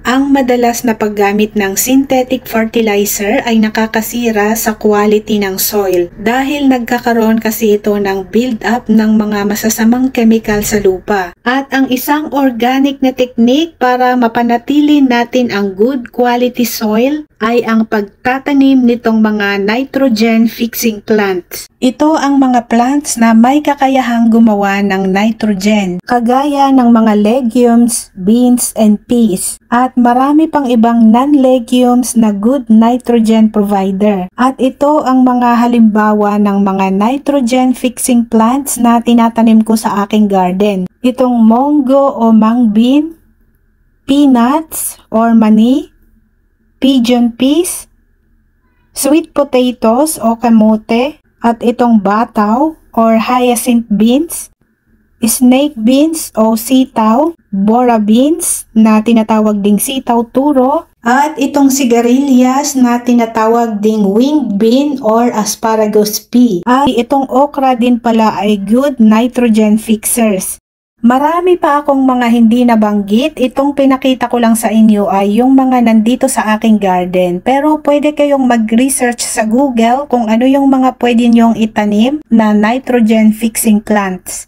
Ang madalas na paggamit ng synthetic fertilizer ay nakakasira sa quality ng soil dahil nagkakaroon kasi ito ng build-up ng mga masasamang chemical sa lupa. At ang isang organic na technique para mapanatili natin ang good quality soil ay ang pagtatanim nitong mga nitrogen fixing plants. Ito ang mga plants na may kakayahang gumawa ng nitrogen, kagaya ng mga legumes, beans, and peas, at marami pang ibang non-legumes na good nitrogen provider. At ito ang mga halimbawa ng mga nitrogen fixing plants na tinatanim ko sa aking garden. Itong mongo o mung bean, peanuts or mani, pigeon peas, sweet potatoes o kamote, at itong bataw or hyacinth beans, snake beans o sitaw, bora beans na tinatawag ding sitaw turo, at itong sigarilyas na tinatawag ding winged bean or asparagus pea. At itong okra din pala ay good nitrogen fixers. Marami pa akong mga hindi nabanggit. Itong pinakita ko lang sa inyo ay yung mga nandito sa aking garden. Pero pwede kayong mag-research sa Google kung ano yung mga pwede nyong itanim na nitrogen fixing plants.